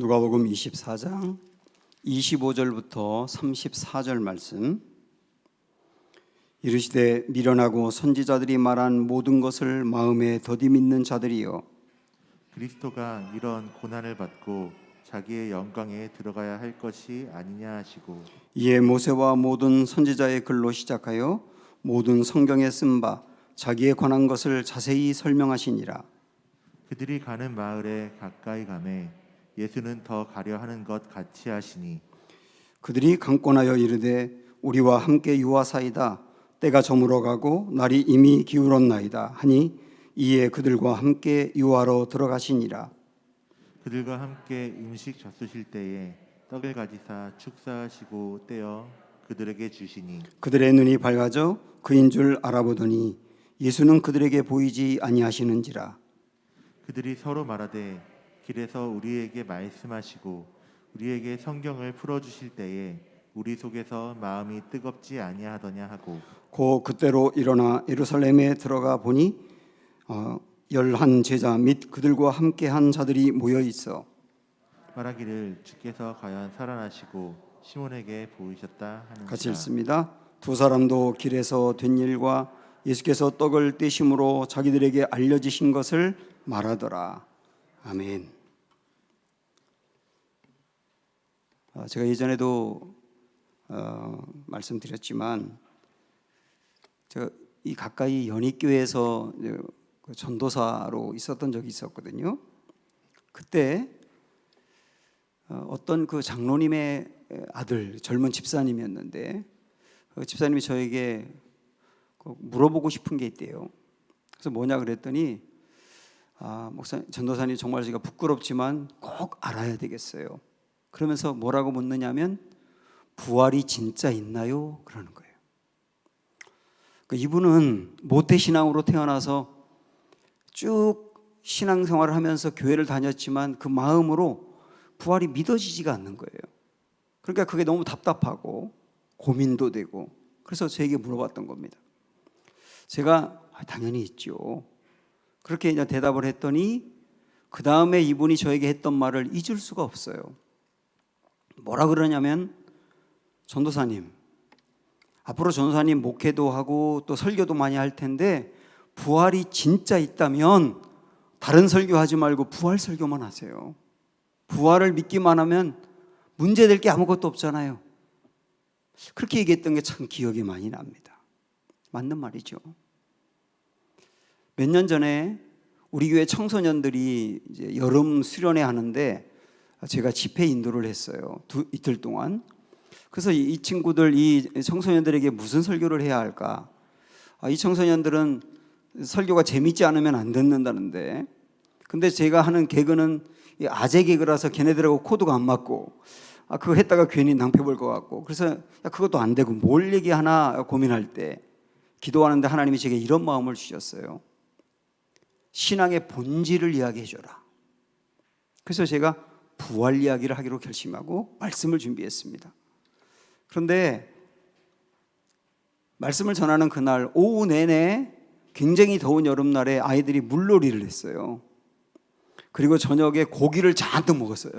누가복음 24장 25절부터 34절 말씀. 이르시되 미련하고 선지자들이 말한 모든 것을 마음에 더디 믿는 자들이여, 그리스도가 이런 고난을 받고 자기의 영광에 들어가야 할 것이 아니냐 하시고, 이에 모세와 모든 선지자의 글로 시작하여 모든 성경에 쓴 바 자기에 관한 것을 자세히 설명하시니라. 그들이 가는 마을에 가까이 가매 예수는 더 가려 하는 것 같이 하시니, 그들이 강권하여 이르되 우리와 함께 유하사이다. 때가 저물어 가고 날이 이미 기울었나이다 하니, 이에 그들과 함께 유하로 들어가시니라. 그들과 함께 음식 젖으실 때에 떡을 가지사 축사하시고 떼어 그들에게 주시니, 그들의 눈이 밝아져 그인 줄 알아보더니 예수는 그들에게 보이지 아니하시는지라. 그들이 서로 말하되 길에서 우리에게 말씀하시고 우리에게 성경을 풀어주실 때에 우리 속에서 마음이 뜨겁지 아니하더냐 하고, 그때로 일어나 예루살렘에 들어가 보니 11 제자 및 그들과 함께한 자들이 모여 있어 말하기를 주께서 과연 살아나시고 시몬에게 보이셨다 하는지라. 같이 읽습니다. 두 사람도 길에서 된 일과 예수께서 떡을 떼심으로 자기들에게 알려지신 것을 말하더라. 아멘. 제가 예전에도 말씀드렸지만, 제가 이 가까이 연희교회에서 전도사로 있었던 적이 있었거든요. 그때 어떤 그 장로님의 아들, 젊은 집사님이었는데, 그 집사님이 저에게 물어보고 싶은 게 있대요. 그래서 뭐냐 그랬더니, 목사님, 전도사님 정말 제가 부끄럽지만 꼭 알아야 되겠어요. 그러면서 뭐라고 묻느냐면, 부활이 진짜 있나요? 그러는 거예요. 이분은 모태신앙으로 태어나서 쭉 신앙생활을 하면서 교회를 다녔지만 그 마음으로 부활이 믿어지지가 않는 거예요. 그러니까 그게 너무 답답하고 고민도 되고, 그래서 저에게 물어봤던 겁니다. 제가 당연히 있죠. 그렇게 이제 대답을 했더니, 그 다음에 이분이 저에게 했던 말을 잊을 수가 없어요. 뭐라 그러냐면, 전도사님, 앞으로 전도사님 목회도 하고 또 설교도 많이 할 텐데, 부활이 진짜 있다면 다른 설교하지 말고 부활 설교만 하세요. 부활을 믿기만 하면 문제될 게 아무것도 없잖아요. 그렇게 얘기했던 게 참 기억이 많이 납니다. 맞는 말이죠. 몇 년 전에 우리 교회 청소년들이 이제 여름 수련회 하는데 제가 집회 인도를 했어요. 이틀 동안. 그래서 이 친구들, 이 청소년들에게 무슨 설교를 해야 할까? 이 청소년들은 설교가 재밌지 않으면 안 듣는다는데, 근데 제가 하는 개그는 아재 개그라서 걔네들하고 코드가 안 맞고, 그거 했다가 괜히 낭패 볼 것 같고, 그래서 그것도 안 되고 뭘 얘기하나 고민할 때 기도하는데 하나님이 제게 이런 마음을 주셨어요. 신앙의 본질을 이야기해 줘라. 그래서 제가 부활 이야기를 하기로 결심하고 말씀을 준비했습니다. 그런데 말씀을 전하는 그날 오후 내내 굉장히 더운 여름날에 아이들이 물놀이를 했어요. 그리고 저녁에 고기를 잔뜩 먹었어요.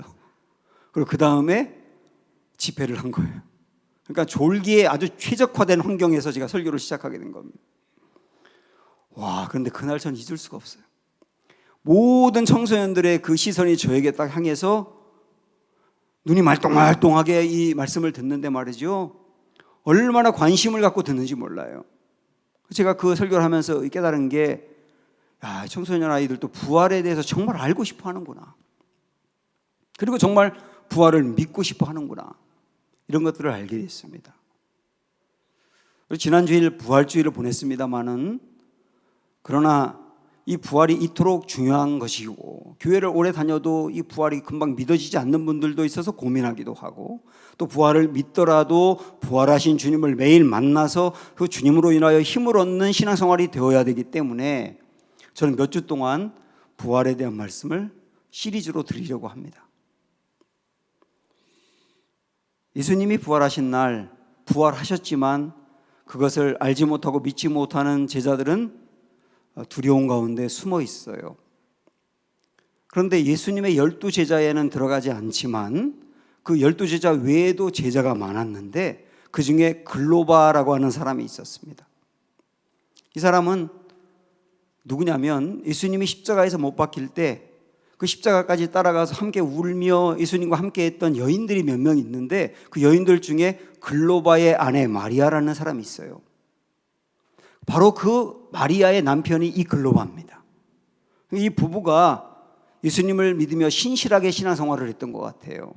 그리고 그 다음에 집회를 한 거예요. 그러니까 졸기에 아주 최적화된 환경에서 제가 설교를 시작하게 된 겁니다. 와, 그런데 그날 전 잊을 수가 없어요. 모든 청소년들의 그 시선이 저에게 딱 향해서 눈이 말똥말똥하게 이 말씀을 듣는데 말이죠, 얼마나 관심을 갖고 듣는지 몰라요. 제가 그 설교를 하면서 깨달은 게, 청소년 아이들도 부활에 대해서 정말 알고 싶어 하는구나. 그리고 정말 부활을 믿고 싶어 하는구나. 이런 것들을 알게 됐습니다. 지난주일 부활주일을 보냈습니다마는, 그러나 이 부활이 이토록 중요한 것이고, 교회를 오래 다녀도 이 부활이 금방 믿어지지 않는 분들도 있어서 고민하기도 하고, 또 부활을 믿더라도 부활하신 주님을 매일 만나서 그 주님으로 인하여 힘을 얻는 신앙생활이 되어야 되기 때문에 저는 몇 주 동안 부활에 대한 말씀을 시리즈로 드리려고 합니다. 예수님이 부활하신 날 부활하셨지만 그것을 알지 못하고 믿지 못하는 제자들은 두려움 가운데 숨어 있어요. 그런데 예수님의 12제자에는 들어가지 않지만 그 12제자 외에도 제자가 많았는데 그 중에 글로바라고 하는 사람이 있었습니다. 이 사람은 누구냐면 예수님이 십자가에서 못 박힐 때 그 십자가까지 따라가서 함께 울며 예수님과 함께 했던 여인들이 몇 명 있는데 그 여인들 중에 글로바의 아내 마리아라는 사람이 있어요. 바로 그 마리아의 남편이 이 글로바입니다. 이 부부가 예수님을 믿으며 신실하게 신앙생활을 했던 것 같아요.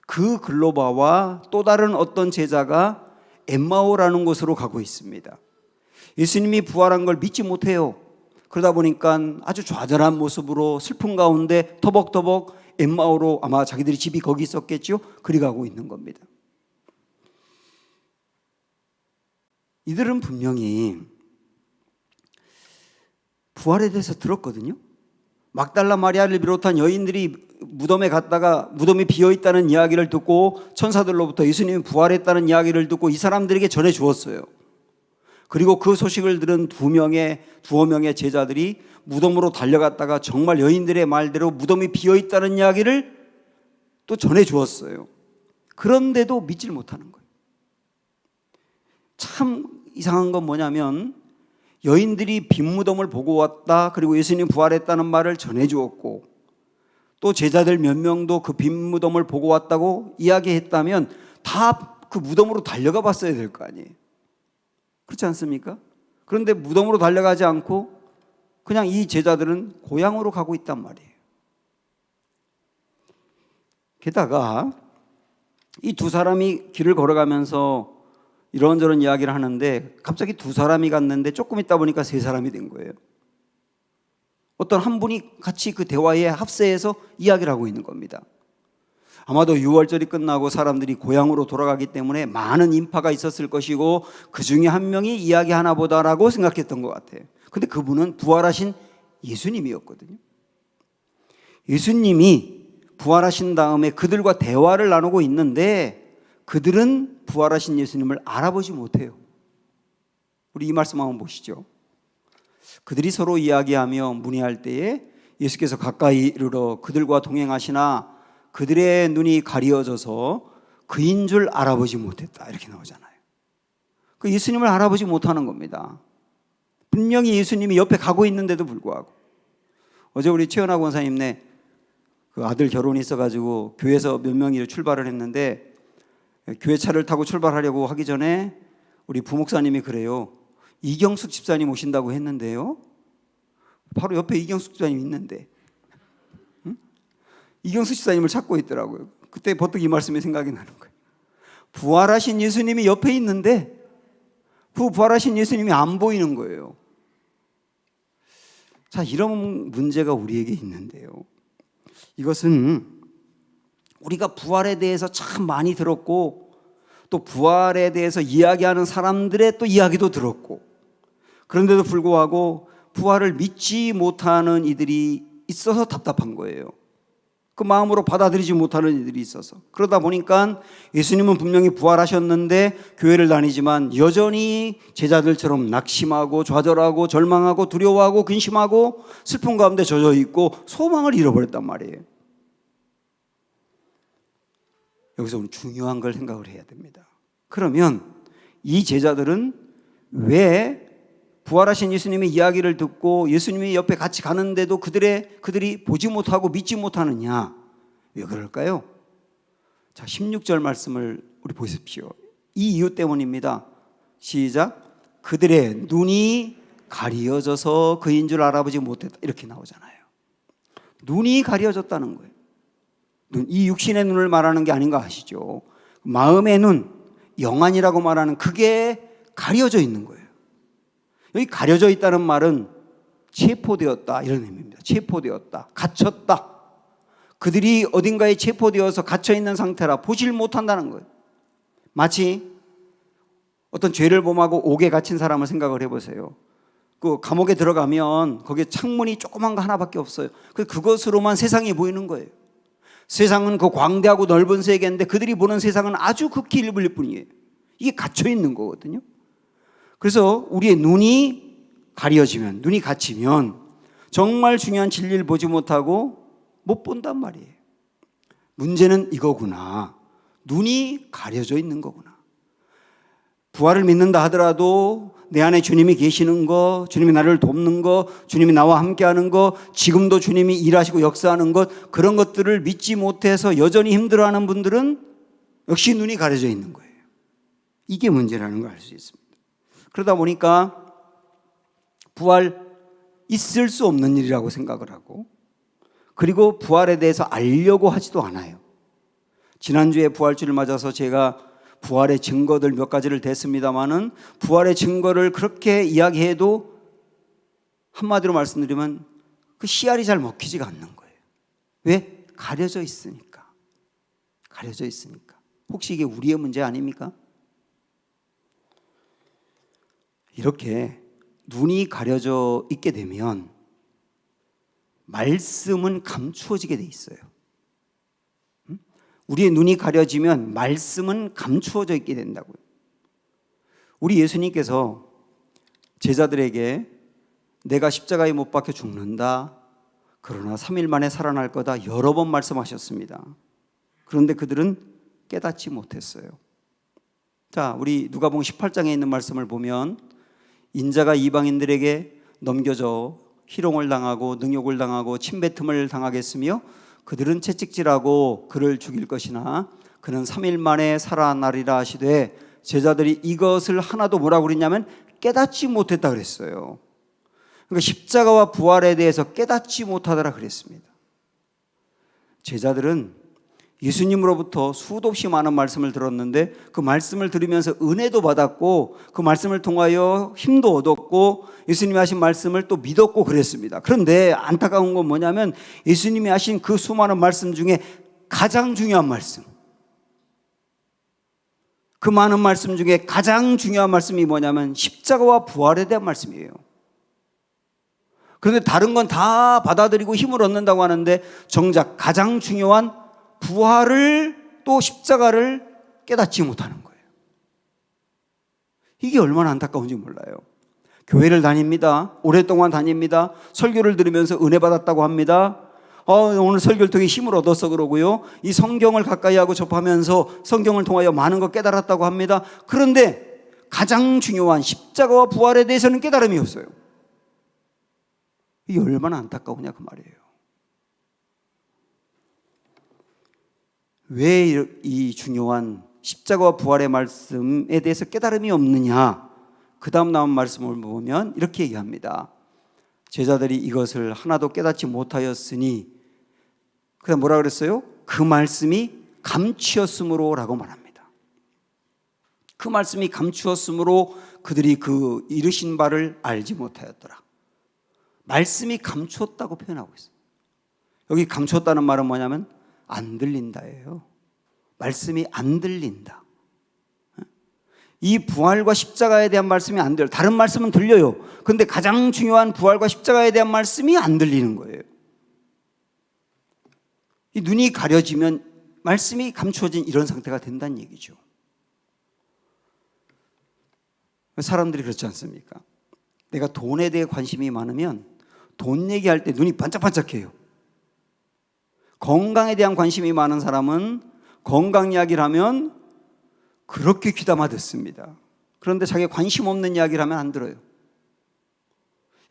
그 글로바와 또 다른 어떤 제자가 엠마오라는 곳으로 가고 있습니다. 예수님이 부활한 걸 믿지 못해요. 그러다 보니까 아주 좌절한 모습으로 슬픔 가운데 터벅터벅 엠마오로, 아마 자기들이 집이 거기 있었겠죠? 그리 가고 있는 겁니다. 이들은 분명히 부활에 대해서 들었거든요. 막달라 마리아를 비롯한 여인들이 무덤에 갔다가 무덤이 비어있다는 이야기를 듣고 천사들로부터 예수님이 부활했다는 이야기를 듣고 이 사람들에게 전해 주었어요. 그리고 그 소식을 들은 두어 명의 제자들이 무덤으로 달려갔다가 정말 여인들의 말대로 무덤이 비어있다는 이야기를 또 전해 주었어요. 그런데도 믿질 못하는 거예요. 참 이상한 건 뭐냐면 여인들이 빈 무덤을 보고 왔다, 그리고 예수님 부활했다는 말을 전해 주었고 또 제자들 몇 명도 그 빈 무덤을 보고 왔다고 이야기했다면 다 그 무덤으로 달려가 봤어야 될 거 아니에요. 그렇지 않습니까? 그런데 무덤으로 달려가지 않고 그냥 이 제자들은 고향으로 가고 있단 말이에요. 게다가 이 두 사람이 길을 걸어가면서 이런저런 이야기를 하는데 갑자기 두 사람이 갔는데 조금 있다 보니까 세 사람이 된 거예요. 어떤 한 분이 같이 그 대화에 합세해서 이야기를 하고 있는 겁니다. 아마도 6월절이 끝나고 사람들이 고향으로 돌아가기 때문에 많은 인파가 있었을 것이고 그 중에 한 명이 이야기하나 보다라고 생각했던 것 같아요. 근데 그분은 부활하신 예수님이었거든요. 예수님이 부활하신 다음에 그들과 대화를 나누고 있는데 그들은 부활하신 예수님을 알아보지 못해요. 우리 이 말씀 한번 보시죠. 그들이 서로 이야기하며 문의할 때에 예수께서 가까이 이르러 그들과 동행하시나 그들의 눈이 가리어져서 그인 줄 알아보지 못했다, 이렇게 나오잖아요. 그 예수님을 알아보지 못하는 겁니다. 분명히 예수님이 옆에 가고 있는데도 불구하고. 어제 우리 최연아 권사님네 그 아들 결혼이 있어가지고 교회에서 몇 명이 출발을 했는데 교회 차를 타고 출발하려고 하기 전에 우리 부목사님이 그래요. 이경숙 집사님 오신다고 했는데요. 바로 옆에 이경숙 집사님이 있는데 이경숙 집사님을 찾고 있더라고요. 그때 버뜩 이 말씀이 생각이 나는 거예요. 부활하신 예수님이 옆에 있는데 그 부활하신 예수님이 안 보이는 거예요. 자, 이런 문제가 우리에게 있는데요. 이것은 우리가 부활에 대해서 참 많이 들었고 또 부활에 대해서 이야기하는 사람들의 또 이야기도 들었고 그런데도 불구하고 부활을 믿지 못하는 이들이 있어서 답답한 거예요. 그 마음으로 받아들이지 못하는 이들이 있어서. 그러다 보니까 예수님은 분명히 부활하셨는데 교회를 다니지만 여전히 제자들처럼 낙심하고 좌절하고 절망하고 두려워하고 근심하고 슬픔 가운데 젖어 있고 소망을 잃어버렸단 말이에요. 여기서 우리 중요한 걸 생각을 해야 됩니다. 그러면 이 제자들은 왜 부활하신 예수님의 이야기를 듣고 예수님이 옆에 같이 가는데도 그들이 보지 못하고 믿지 못하느냐? 왜 그럴까요? 자, 16절 말씀을 우리 보십시오. 이 이유 때문입니다. 시작. 그들의 눈이 가리어져서 그인 줄 알아보지 못했다. 이렇게 나오잖아요. 눈이 가려졌다는 거예요. 이 육신의 눈을 말하는 게 아닌 거 아시죠? 마음의 눈, 영안이라고 말하는 그게 가려져 있는 거예요. 여기 가려져 있다는 말은 체포되었다, 이런 의미입니다. 체포되었다, 갇혔다. 그들이 어딘가에 체포되어서 갇혀있는 상태라 보질 못한다는 거예요. 마치 어떤 죄를 범하고 옥에 갇힌 사람을 생각을 해보세요. 그 감옥에 들어가면 거기에 창문이 조그만 거 하나밖에 없어요. 그것으로만 세상이 보이는 거예요. 세상은 그 광대하고 넓은 세계인데 그들이 보는 세상은 아주 극히 일부일 뿐이에요. 이게 갇혀있는 거거든요. 그래서 우리의 눈이 가려지면, 눈이 갇히면 정말 중요한 진리를 보지 못하고 못 본단 말이에요. 문제는 이거구나. 눈이 가려져 있는 거구나. 부활을 믿는다 하더라도 내 안에 주님이 계시는 거, 주님이 나를 돕는 거, 주님이 나와 함께하는 거, 지금도 주님이 일하시고 역사하는 것, 그런 것들을 믿지 못해서 여전히 힘들어하는 분들은 역시 눈이 가려져 있는 거예요. 이게 문제라는 걸 알 수 있습니다. 그러다 보니까 부활 있을 수 없는 일이라고 생각을 하고, 그리고 부활에 대해서 알려고 하지도 않아요. 지난주에 부활주를 맞아서 제가 부활의 증거들 몇 가지를 댔습니다마는, 부활의 증거를 그렇게 이야기해도 한마디로 말씀드리면 그 씨알이 잘 먹히지가 않는 거예요. 왜? 가려져 있으니까. 가려져 있으니까. 혹시 이게 우리의 문제 아닙니까? 이렇게 눈이 가려져 있게 되면 말씀은 감추어지게 돼 있어요. 우리의 눈이 가려지면 말씀은 감추어져 있게 된다고요. 우리 예수님께서 제자들에게 내가 십자가에 못 박혀 죽는다, 그러나 3일 만에 살아날 거다 여러 번 말씀하셨습니다. 그런데 그들은 깨닫지 못했어요. 자, 우리 누가복음 18장에 있는 말씀을 보면 인자가 이방인들에게 넘겨져 희롱을 당하고 능욕을 당하고 침뱉음을 당하겠으며 그들은 채찍질하고 그를 죽일 것이나 그는 3일 만에 살아나리라 하시되, 제자들이 이것을 하나도 뭐라고 그랬냐면 깨닫지 못했다 그랬어요. 그러니까 십자가와 부활에 대해서 깨닫지 못하더라 그랬습니다. 제자들은 예수님으로부터 수도 없이 많은 말씀을 들었는데 그 말씀을 들으면서 은혜도 받았고 그 말씀을 통하여 힘도 얻었고 예수님이 하신 말씀을 또 믿었고 그랬습니다. 그런데 안타까운 건 뭐냐면 예수님이 하신 그 수많은 말씀 중에 가장 중요한 말씀, 그 많은 말씀 중에 가장 중요한 말씀이 뭐냐면 십자가와 부활에 대한 말씀이에요. 그런데 다른 건 다 받아들이고 힘을 얻는다고 하는데 정작 가장 중요한 부활을, 또 십자가를 깨닫지 못하는 거예요. 이게 얼마나 안타까운지 몰라요. 교회를 다닙니다. 오랫동안 다닙니다. 설교를 들으면서 은혜 받았다고 합니다. 오늘 설교를 통해 힘을 얻어서 그러고요. 이 성경을 가까이 하고 접하면서 성경을 통하여 많은 것 깨달았다고 합니다. 그런데 가장 중요한 십자가와 부활에 대해서는 깨달음이 없어요. 이게 얼마나 안타까우냐 그 말이에요. 왜 이 중요한 십자가와 부활의 말씀에 대해서 깨달음이 없느냐? 그 다음 나온 말씀을 보면 이렇게 얘기합니다. 제자들이 이것을 하나도 깨닫지 못하였으니, 그 다음 뭐라 그랬어요? 그 말씀이 감추었으므로 라고 말합니다. 그 말씀이 감추었으므로 그들이 그 이르신 바를 알지 못하였더라. 말씀이 감추었다고 표현하고 있어요. 여기 감추었다는 말은 뭐냐면 안 들린다예요. 말씀이 안 들린다. 이 부활과 십자가에 대한 말씀이 안 들려요. 다른 말씀은 들려요. 그런데 가장 중요한 부활과 십자가에 대한 말씀이 안 들리는 거예요. 이 눈이 가려지면 말씀이 감추어진 이런 상태가 된다는 얘기죠. 사람들이 그렇지 않습니까? 내가 돈에 대해 관심이 많으면 돈 얘기할 때 눈이 반짝반짝해요. 건강에 대한 관심이 많은 사람은 건강 이야기를 하면 그렇게 귀담아 듣습니다. 그런데 자기가 관심 없는 이야기를 하면 안 들어요.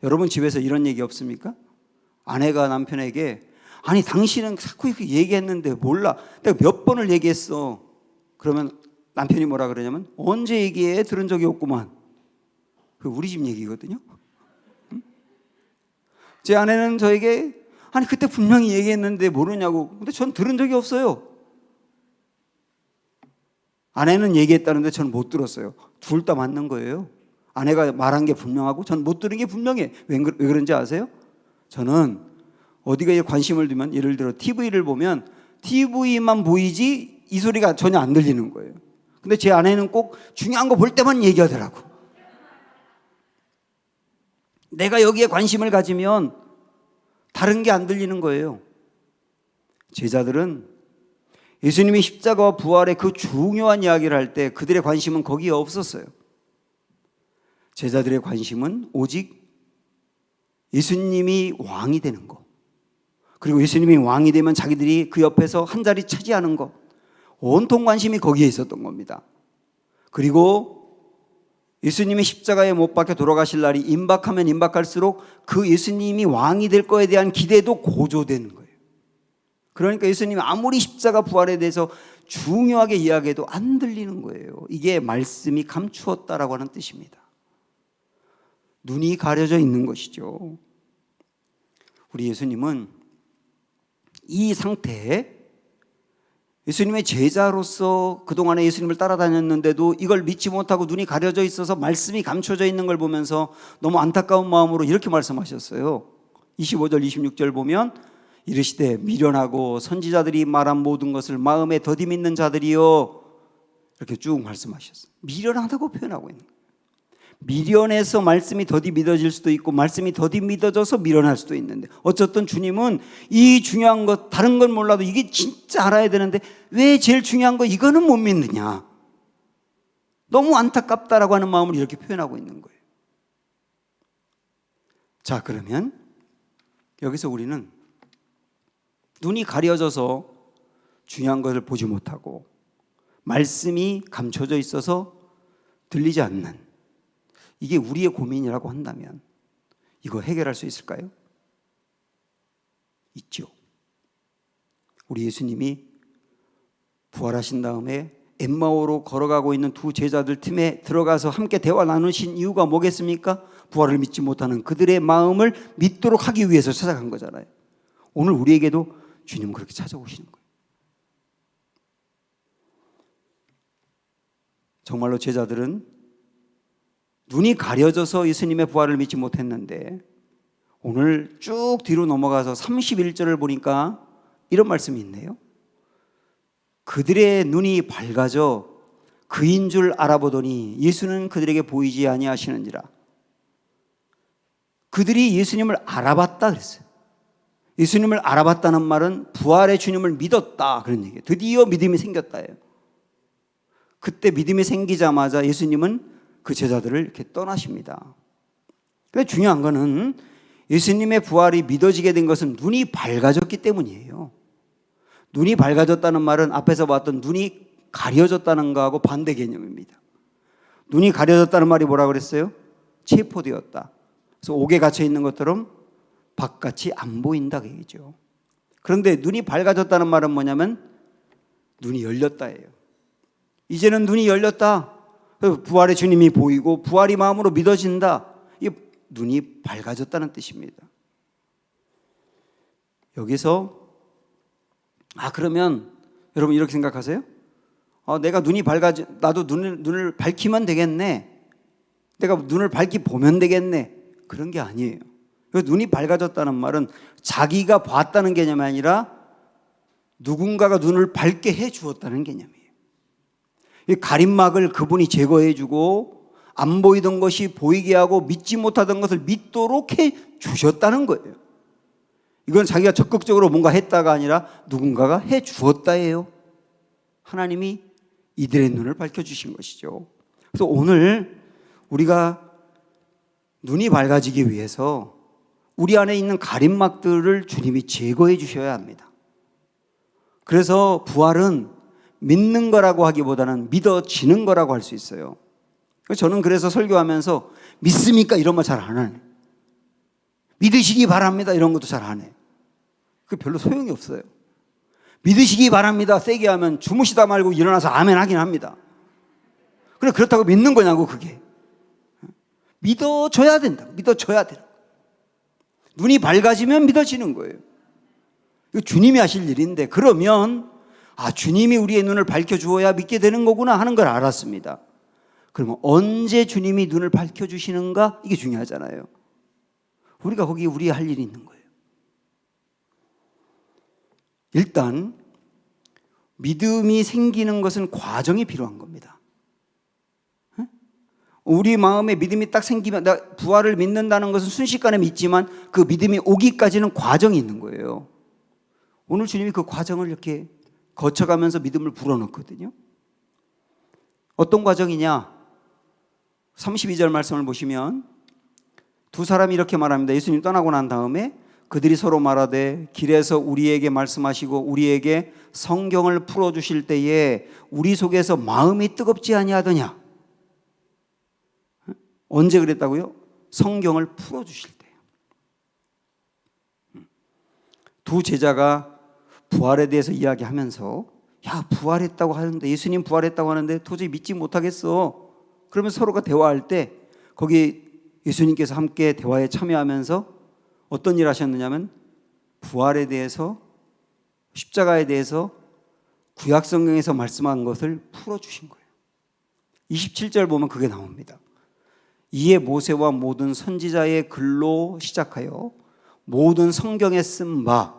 여러분 집에서 이런 얘기 없습니까? 아내가 남편에게 아니 당신은 자꾸 이렇게 얘기했는데 몰라. 내가 몇 번을 얘기했어. 그러면 남편이 뭐라 그러냐면 언제 얘기해? 들은 적이 없구만. 그 우리 집 얘기거든요. 제 아내는 저에게 아니 그때 분명히 얘기했는데 모르냐고. 근데 전 들은 적이 없어요. 아내는 얘기했다는데 저는 못 들었어요. 둘 다 맞는 거예요. 아내가 말한 게 분명하고 전 못 들은 게 분명해. 왜 그런지 아세요? 저는 어디가 관심을 두면 예를 들어 TV를 보면 TV만 보이지 이 소리가 전혀 안 들리는 거예요. 근데 제 아내는 꼭 중요한 거 볼 때만 얘기하더라고. 내가 여기에 관심을 가지면 다른 게 안 들리는 거예요. 제자들은 예수님이 십자가와 부활의 그 중요한 이야기를 할 때 그들의 관심은 거기에 없었어요. 제자들의 관심은 오직 예수님이 왕이 되는 거, 그리고 예수님이 왕이 되면 자기들이 그 옆에서 한 자리 차지하는 것, 온통 관심이 거기에 있었던 겁니다. 그리고 예수님이 십자가에 못 박혀 돌아가실 날이 임박하면 임박할수록 그 예수님이 왕이 될 거에 대한 기대도 고조되는 거예요. 그러니까 예수님이 아무리 십자가 부활에 대해서 중요하게 이야기해도 안 들리는 거예요. 이게 말씀이 감추었다라고 하는 뜻입니다. 눈이 가려져 있는 것이죠. 우리 예수님은 이 상태에 예수님의 제자로서 그동안에 예수님을 따라다녔는데도 이걸 믿지 못하고 눈이 가려져 있어서 말씀이 감춰져 있는 걸 보면서 너무 안타까운 마음으로 이렇게 말씀하셨어요. 25절 26절 보면 이르시되 미련하고 선지자들이 말한 모든 것을 마음에 더디 믿는 자들이요, 이렇게 쭉 말씀하셨어요. 미련하다고 표현하고 있는 거예요. 미련해서 말씀이 더디 믿어질 수도 있고 말씀이 더디 믿어져서 미련할 수도 있는데, 어쨌든 주님은 이 중요한 것, 다른 건 몰라도 이게 진짜 알아야 되는데 왜 제일 중요한 거 이거는 못 믿느냐, 너무 안타깝다라고 하는 마음을 이렇게 표현하고 있는 거예요. 자, 그러면 여기서 우리는 눈이 가려져서 중요한 것을 보지 못하고 말씀이 감춰져 있어서 들리지 않는, 이게 우리의 고민이라고 한다면 이거 해결할 수 있을까요? 있죠. 우리 예수님이 부활하신 다음에 엠마오로 걸어가고 있는 두 제자들 팀에 들어가서 함께 대화 나누신 이유가 뭐겠습니까? 부활을 믿지 못하는 그들의 마음을 믿도록 하기 위해서 찾아간 거잖아요. 오늘 우리에게도 주님은 그렇게 찾아오시는 거예요. 정말로 제자들은 눈이 가려져서 예수님의 부활을 믿지 못했는데 오늘 쭉 뒤로 넘어가서 31절을 보니까 이런 말씀이 있네요. 그들의 눈이 밝아져 그인 줄 알아보더니 예수는 그들에게 보이지 아니하시는지라. 그들이 예수님을 알아봤다 그랬어요. 예수님을 알아봤다는 말은 부활의 주님을 믿었다 그런 얘기예요. 드디어 믿음이 생겼다예요. 그때 믿음이 생기자마자 예수님은 그 제자들을 이렇게 떠나십니다. 근데 중요한 거는 예수님의 부활이 믿어지게 된 것은 눈이 밝아졌기 때문이에요. 눈이 밝아졌다는 말은 앞에서 봤던 눈이 가려졌다는 거하고 반대 개념입니다. 눈이 가려졌다는 말이 뭐라 그랬어요? 체포되었다. 그래서 옥에 갇혀 있는 것처럼 바깥이 안 보인다 그 얘기죠. 그런데 눈이 밝아졌다는 말은 뭐냐면 눈이 열렸다예요. 이제는 눈이 열렸다. 부활의 주님이 보이고 부활이 마음으로 믿어진다. 이 눈이 밝아졌다는 뜻입니다. 여기서 그러면 여러분 이렇게 생각하세요? 내가 눈이 밝아지, 나도 눈을 밝히면 되겠네. 내가 눈을 밝히 보면 되겠네. 그런 게 아니에요. 눈이 밝아졌다는 말은 자기가 봤다는 개념이 아니라 누군가가 눈을 밝게 해 주었다는 개념이에요. 이 가림막을 그분이 제거해 주고 안 보이던 것이 보이게 하고 믿지 못하던 것을 믿도록 해 주셨다는 거예요. 이건 자기가 적극적으로 뭔가 했다가 아니라 누군가가 해 주었다예요. 하나님이 이들의 눈을 밝혀주신 것이죠. 그래서 오늘 우리가 눈이 밝아지기 위해서 우리 안에 있는 가림막들을 주님이 제거해 주셔야 합니다. 그래서 부활은 믿는 거라고 하기보다는 믿어지는 거라고 할 수 있어요. 저는 그래서 설교하면서 믿습니까? 이런 말 잘 안 해요. 믿으시기 바랍니다. 이런 것도 잘 안 해요. 그게 별로 소용이 없어요. 믿으시기 바랍니다. 세게 하면 주무시다 말고 일어나서 아멘 하긴 합니다. 그래, 그렇다고 믿는 거냐고, 그게. 믿어줘야 된다. 믿어줘야 된다. 눈이 밝아지면 믿어지는 거예요. 이거 주님이 하실 일인데, 그러면 주님이 우리의 눈을 밝혀주어야 믿게 되는 거구나 하는 걸 알았습니다. 그러면 언제 주님이 눈을 밝혀주시는가? 이게 중요하잖아요. 우리가 거기에 우리의 할 일이 있는 거예요. 일단 믿음이 생기는 것은 과정이 필요한 겁니다. 우리 마음에 믿음이 딱 생기면, 나 부활을 믿는다는 것은 순식간에 믿지만 그 믿음이 오기까지는 과정이 있는 거예요. 오늘 주님이 그 과정을 이렇게 거쳐가면서 믿음을 불어넣거든요. 어떤 과정이냐? 32절 말씀을 보시면 두 사람이 이렇게 말합니다. 예수님 떠나고 난 다음에 그들이 서로 말하되 길에서 우리에게 말씀하시고 우리에게 성경을 풀어주실 때에 우리 속에서 마음이 뜨겁지 아니하더냐. 언제 그랬다고요? 성경을 풀어주실 때. 두 제자가 부활에 대해서 이야기하면서 야, 부활했다고 하는데, 예수님 부활했다고 하는데 도저히 믿지 못하겠어. 그러면 서로가 대화할 때 거기 예수님께서 함께 대화에 참여하면서 어떤 일을 하셨느냐면 부활에 대해서, 십자가에 대해서 구약 성경에서 말씀한 것을 풀어주신 거예요. 27절 보면 그게 나옵니다. 이에 모세와 모든 선지자의 글로 시작하여 모든 성경에 쓴 바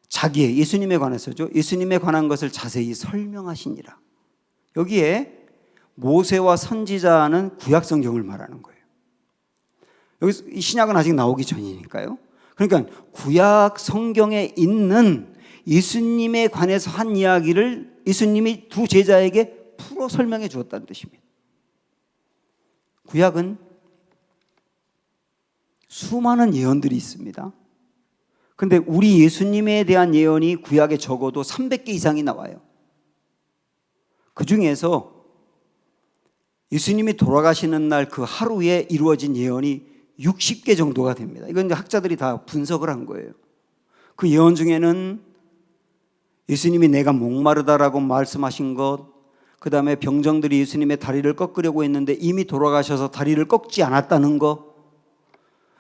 자기의, 예수님에 관해서죠, 예수님에 관한 것을 자세히 설명하시니라. 여기에 모세와 선지자는 구약 성경을 말하는 거예요. 여기서 이 신약은 아직 나오기 전이니까요. 그러니까 구약 성경에 있는 예수님에 관해서 한 이야기를 예수님이 두 제자에게 풀어 설명해 주었다는 뜻입니다. 구약은 수많은 예언들이 있습니다. 그런데 우리 예수님에 대한 예언이 구약에 적어도 300개 이상이 나와요. 그 중에서 예수님이 돌아가시는 날 그 하루에 이루어진 예언이 60개 정도가 됩니다. 이건 이제 학자들이 다 분석을 한 거예요. 그 예언 중에는 예수님이 내가 목마르다라고 말씀하신 것, 그 다음에 병정들이 예수님의 다리를 꺾으려고 했는데 이미 돌아가셔서 다리를 꺾지 않았다는 것,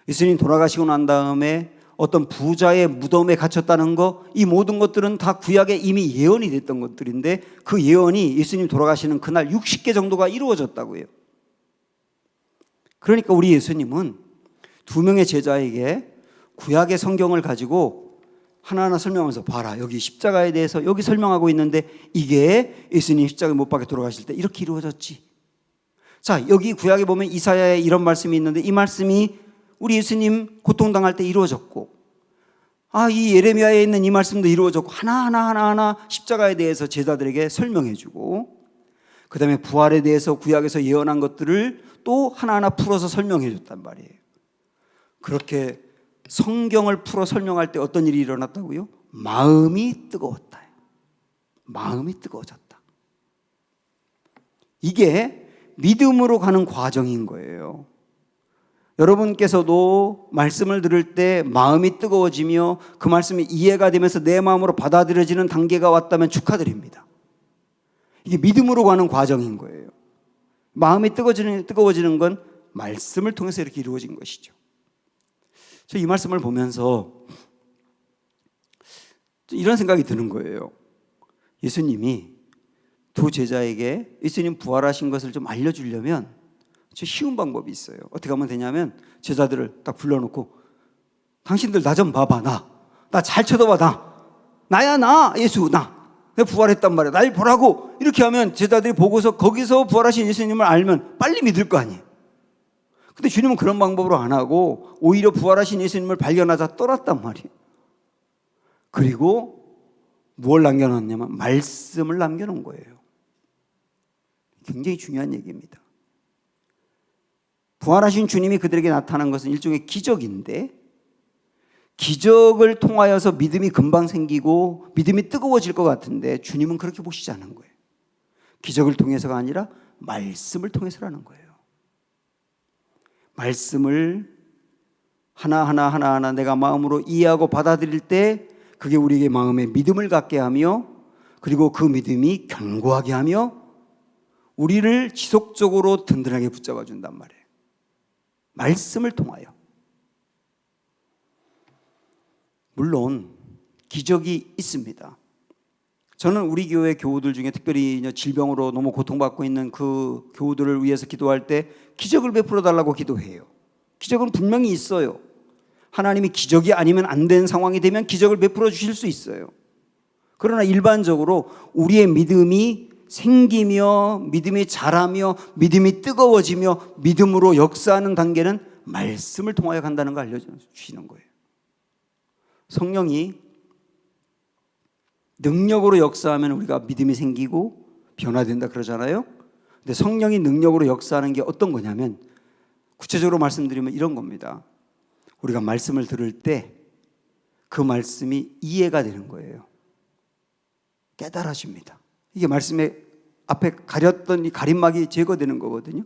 예수님 돌아가시고 난 다음에 어떤 부자의 무덤에 갇혔다는 것, 이 모든 것들은 다 구약에 이미 예언이 됐던 것들인데 그 예언이 예수님 돌아가시는 그날 60개 정도가 이루어졌다고요. 그러니까 우리 예수님은 두 명의 제자에게 구약의 성경을 가지고 하나하나 설명하면서 봐라, 여기 십자가에 대해서 여기 설명하고 있는데 이게 예수님 십자가에 못 박혀 돌아가실 때 이렇게 이루어졌지. 자, 여기 구약에 보면 이사야에 이런 말씀이 있는데 이 말씀이 우리 예수님 고통당할 때 이루어졌고, 이 예레미야에 있는 이 말씀도 이루어졌고, 하나하나 십자가에 대해서 제자들에게 설명해 주고, 그 다음에 부활에 대해서 구약에서 예언한 것들을 또 하나하나 풀어서 설명해 줬단 말이에요. 그렇게 성경을 풀어 설명할 때 어떤 일이 일어났다고요? 마음이 뜨거웠다. 마음이 뜨거워졌다. 이게 믿음으로 가는 과정인 거예요. 여러분께서도 말씀을 들을 때 마음이 뜨거워지며 그 말씀이 이해가 되면서 내 마음으로 받아들여지는 단계가 왔다면 축하드립니다. 이게 믿음으로 가는 과정인 거예요. 마음이 뜨거워지는 건 말씀을 통해서 이렇게 이루어진 것이죠. 저 이 말씀을 보면서 이런 생각이 드는 거예요. 예수님이 두 제자에게 예수님 부활하신 것을 좀 알려주려면 쉬운 방법이 있어요. 어떻게 하면 되냐면 제자들을 딱 불러놓고 당신들 나 좀 봐봐. 나 잘 쳐다봐. 나야, 나 예수, 내가 부활했단 말이야. 날 보라고. 이렇게 하면 제자들이 보고서 거기서 부활하신 예수님을 알면 빨리 믿을 거 아니에요. 근데 주님은 그런 방법으로 안 하고 오히려 부활하신 예수님을 발견하자 떠났단 말이에요. 그리고 무엇을 남겨놨냐면 말씀을 남겨놓은 거예요. 굉장히 중요한 얘기입니다. 부활하신 주님이 그들에게 나타난 것은 일종의 기적인데, 기적을 통하여서 믿음이 금방 생기고 믿음이 뜨거워질 것 같은데 주님은 그렇게 보시지 않은 거예요. 기적을 통해서가 아니라 말씀을 통해서라는 거예요. 말씀을 하나하나 내가 마음으로 이해하고 받아들일 때 그게 우리에게 마음에 믿음을 갖게 하며, 그리고 그 믿음이 견고하게 하며 우리를 지속적으로 든든하게 붙잡아 준단 말이에요. 말씀을 통하여. 물론 기적이 있습니다. 저는 우리 교회 교우들 중에 특별히 질병으로 너무 고통받고 있는 그 교우들을 위해서 기도할 때 기적을 베풀어 달라고 기도해요. 기적은 분명히 있어요. 하나님이 기적이 아니면 안 되는 상황이 되면 기적을 베풀어 주실 수 있어요. 그러나 일반적으로 우리의 믿음이 생기며 믿음이 자라며 믿음이 뜨거워지며 믿음으로 역사하는 단계는 말씀을 통하여 간다는 걸 알려주시는 거예요. 성령이 능력으로 역사하면 우리가 믿음이 생기고 변화된다 그러잖아요. 근데 성령이 능력으로 역사하는 게 어떤 거냐면, 구체적으로 말씀드리면 이런 겁니다. 우리가 말씀을 들을 때 그 말씀이 이해가 되는 거예요. 깨달아집니다. 이게 말씀에 앞에 가렸던 이 가림막이 제거되는 거거든요.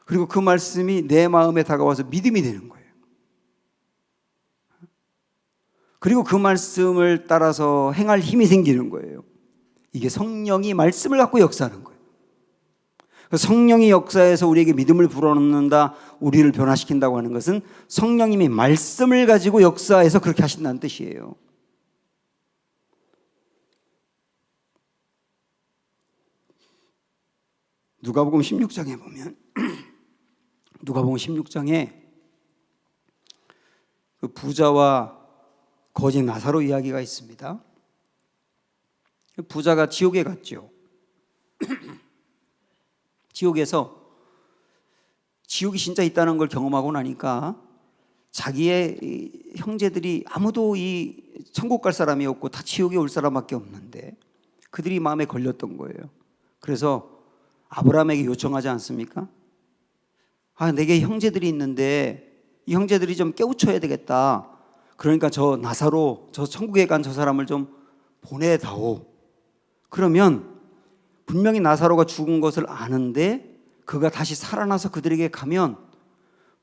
그리고 그 말씀이 내 마음에 다가와서 믿음이 되는 거예요. 그리고 그 말씀을 따라서 행할 힘이 생기는 거예요. 이게 성령이 말씀을 갖고 역사하는 거예요. 성령이 역사해서 우리에게 믿음을 불어넣는다, 우리를 변화시킨다고 하는 것은 성령님이 말씀을 가지고 역사해서 그렇게 하신다는 뜻이에요. 누가복음 16장에 보면 누가복음 16장에 그 부자와 거지 나사로 이야기가 있습니다. 부자가 지옥에 갔죠. 지옥에서 지옥이 진짜 있다는 걸 경험하고 나니까 자기의 형제들이 아무도 이 천국 갈 사람이 없고 다 지옥에 올 사람밖에 없는데 그들이 마음에 걸렸던 거예요. 그래서 아브라함에게 요청하지 않습니까? 내게 형제들이 있는데 이 형제들이 좀 깨우쳐야 되겠다. 그러니까 저 나사로, 저 천국에 간 저 사람을 좀 보내다오. 그러면 분명히 나사로가 죽은 것을 아는데 그가 다시 살아나서 그들에게 가면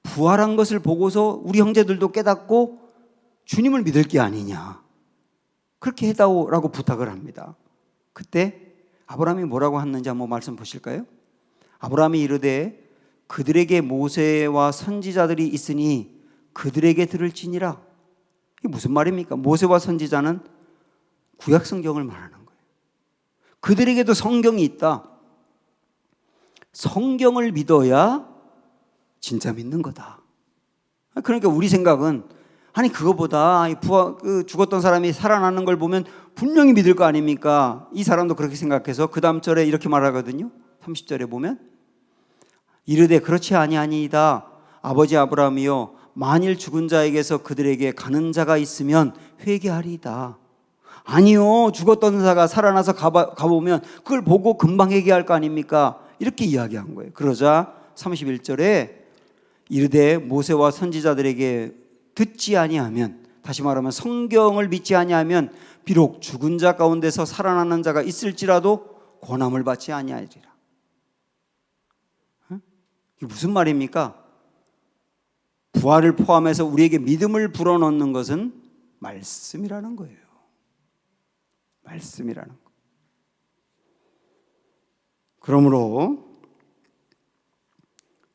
부활한 것을 보고서 우리 형제들도 깨닫고 주님을 믿을 게 아니냐. 그렇게 해다오라고 부탁을 합니다. 그때 아브라함이 뭐라고 했는지 한번 말씀 보실까요? 아브라함이 이르되 그들에게 모세와 선지자들이 있으니 그들에게 들을지니라. 이게 무슨 말입니까? 모세와 선지자는 구약 성경을 말하는 거예요. 그들에게도 성경이 있다. 성경을 믿어야 진짜 믿는 거다. 그러니까 우리 생각은 그거보다 죽었던 사람이 살아나는 걸 보면 분명히 믿을 거 아닙니까? 이 사람도 그렇게 생각해서 그 다음 절에 이렇게 말하거든요. 30절에 보면 이르되 그렇지 아니하니이다. 아버지 아브라함이여 만일 죽은 자에게서 그들에게 가는 자가 있으면 회개하리이다. 아니요, 죽었던 자가 살아나서 가보면 그걸 보고 금방 회개할 거 아닙니까? 이렇게 이야기한 거예요. 그러자 31절에 이르되 모세와 선지자들에게 듣지 아니하면, 다시 말하면 성경을 믿지 아니하면 비록 죽은 자 가운데서 살아나는 자가 있을지라도 권함을 받지 아니하리라. 이게 무슨 말입니까? 부활을 포함해서 우리에게 믿음을 불어넣는 것은 말씀이라는 거예요. 말씀이라는 거. 그러므로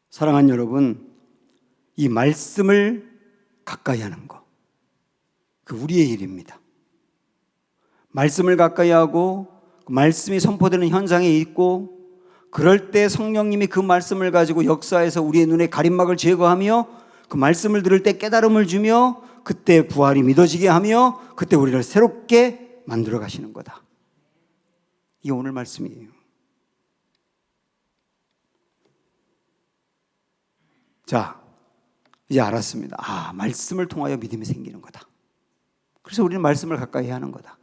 사랑하는 여러분, 이 말씀을 가까이 하는 거, 그 우리의 일입니다. 말씀을 가까이 하고 그 말씀이 선포되는 현장에 있고, 그럴 때 성령님이 그 말씀을 가지고 역사해서 우리의 눈에 가림막을 제거하며 그 말씀을 들을 때 깨달음을 주며 그때 부활이 믿어지게 하며 그때 우리를 새롭게 만들어 가시는 거다. 이게 오늘 말씀이에요. 자, 이제 알았습니다. 말씀을 통하여 믿음이 생기는 거다. 그래서 우리는 말씀을 가까이 하는 거다.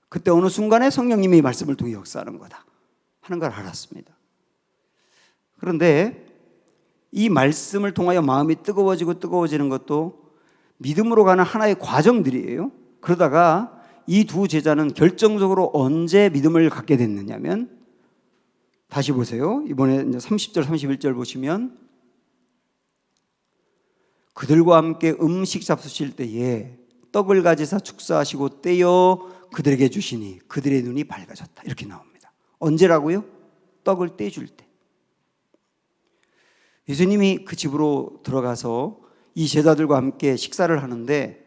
그때 어느 순간에 성령님이 말씀을 통해 역사하는 거다 하는 걸 알았습니다. 그런데 이 말씀을 통하여 마음이 뜨거워지는 것도 믿음으로 가는 하나의 과정들이에요. 그러다가 이 두 제자는 결정적으로 언제 믿음을 갖게 됐느냐면, 다시 보세요. 이번에 이제 30절 31절 보시면 그들과 함께 음식 잡수실 때에 떡을 가지사 축사하시고 떼어 그들에게 주시니 그들의 눈이 밝아졌다. 이렇게 나옵니다. 언제라고요? 떡을 떼줄 때. 예수님이 그 집으로 들어가서 이 제자들과 함께 식사를 하는데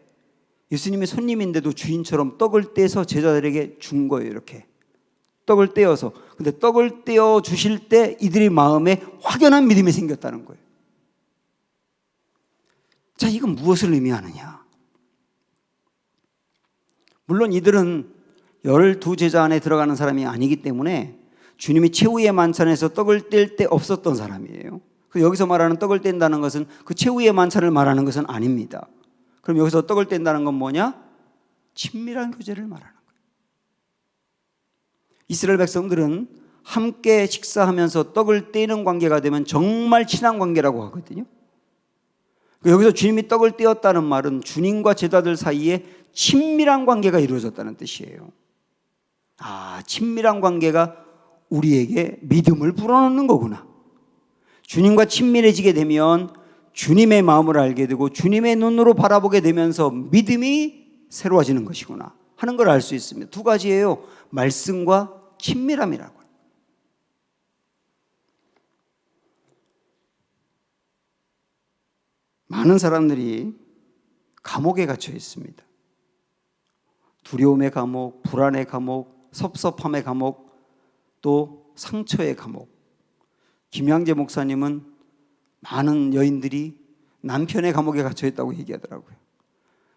예수님이 손님인데도 주인처럼 떡을 떼서 제자들에게 준 거예요. 이렇게 떡을 떼어서. 근데 떡을 떼어 주실 때 이들의 마음에 확연한 믿음이 생겼다는 거예요. 자, 이건 무엇을 의미하느냐? 물론 이들은 12제자 안에 들어가는 사람이 아니기 때문에 주님이 최후의 만찬에서 떡을 뗄 때 없었던 사람이에요. 여기서 말하는 떡을 뗀다는 것은 그 최후의 만찬을 말하는 것은 아닙니다. 그럼 여기서 떡을 뗀다는 건 뭐냐? 친밀한 교제를 말하는 거예요. 이스라엘 백성들은 함께 식사하면서 떡을 떼는 관계가 되면 정말 친한 관계라고 하거든요. 여기서 주님이 떡을 떼었다는 말은 주님과 제자들 사이에 친밀한 관계가 이루어졌다는 뜻이에요. 친밀한 관계가 우리에게 믿음을 불어넣는 거구나. 주님과 친밀해지게 되면 주님의 마음을 알게 되고 주님의 눈으로 바라보게 되면서 믿음이 새로워지는 것이구나 하는 걸 알 수 있습니다. 두 가지예요. 말씀과 친밀함이라고. 많은 사람들이 감옥에 갇혀 있습니다. 두려움의 감옥, 불안의 감옥, 섭섭함의 감옥, 또 상처의 감옥. 김양재 목사님은 많은 여인들이 남편의 감옥에 갇혀 있다고 얘기하더라고요.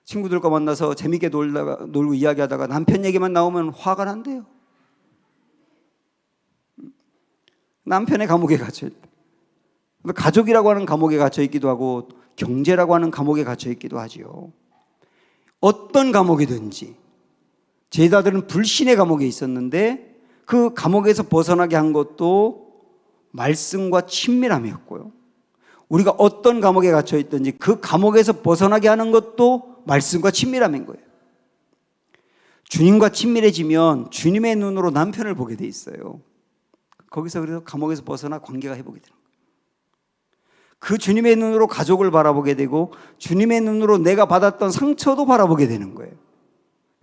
친구들과 만나서 재밌게 놀고 이야기하다가 남편 얘기만 나오면 화가 난대요. 남편의 감옥에 갇혀 있다. 가족이라고 하는 감옥에 갇혀 있기도 하고 경제라고 하는 감옥에 갇혀 있기도 하지요. 어떤 감옥이든지 제자들은 불신의 감옥에 있었는데 그 감옥에서 벗어나게 한 것도 말씀과 친밀함이었고요. 우리가 어떤 감옥에 갇혀 있든지 그 감옥에서 벗어나게 하는 것도 말씀과 친밀함인 거예요. 주님과 친밀해지면 주님의 눈으로 남편을 보게 돼 있어요. 거기서 그래서 감옥에서 벗어나 관계가 회복이 되는 거예요. 그 주님의 눈으로 가족을 바라보게 되고 주님의 눈으로 내가 받았던 상처도 바라보게 되는 거예요.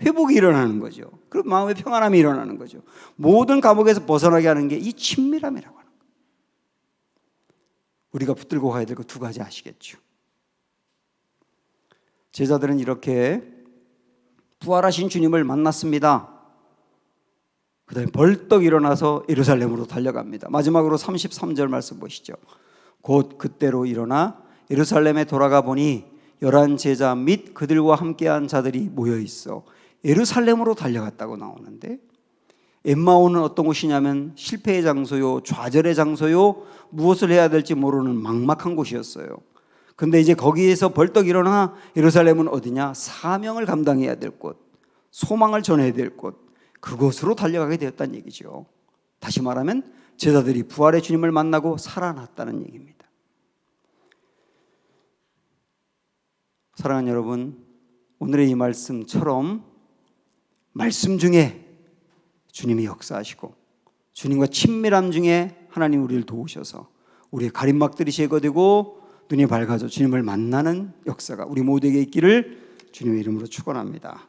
회복이 일어나는 거죠. 그럼 마음의 평안함이 일어나는 거죠. 모든 감옥에서 벗어나게 하는 게 이 친밀함이라고 하는 거예요. 우리가 붙들고 가야 될 거 두 가지 아시겠죠? 제자들은 이렇게 부활하신 주님을 만났습니다. 그 다음에 벌떡 일어나서 예루살렘으로 달려갑니다. 마지막으로 33절 말씀 보시죠. 곧 그때로 일어나 예루살렘에 돌아가 보니 11 제자 및 그들과 함께한 자들이 모여 있어 예루살렘으로 달려갔다고 나오는데, 엠마오는 어떤 곳이냐면 실패의 장소요, 좌절의 장소요, 무엇을 해야 될지 모르는 막막한 곳이었어요. 근데 이제 거기에서 벌떡 일어나 예루살렘은 어디냐? 사명을 감당해야 될 곳, 소망을 전해야 될 곳, 그곳으로 달려가게 되었다는 얘기죠. 다시 말하면 제자들이 부활의 주님을 만나고 살아났다는 얘기입니다. 사랑하는 여러분, 오늘의 이 말씀처럼 말씀 중에 주님이 역사하시고 주님과 친밀함 중에 하나님 우리를 도우셔서 우리의 가림막들이 제거되고 눈이 밝아져 주님을 만나는 역사가 우리 모두에게 있기를 주님의 이름으로 축원합니다.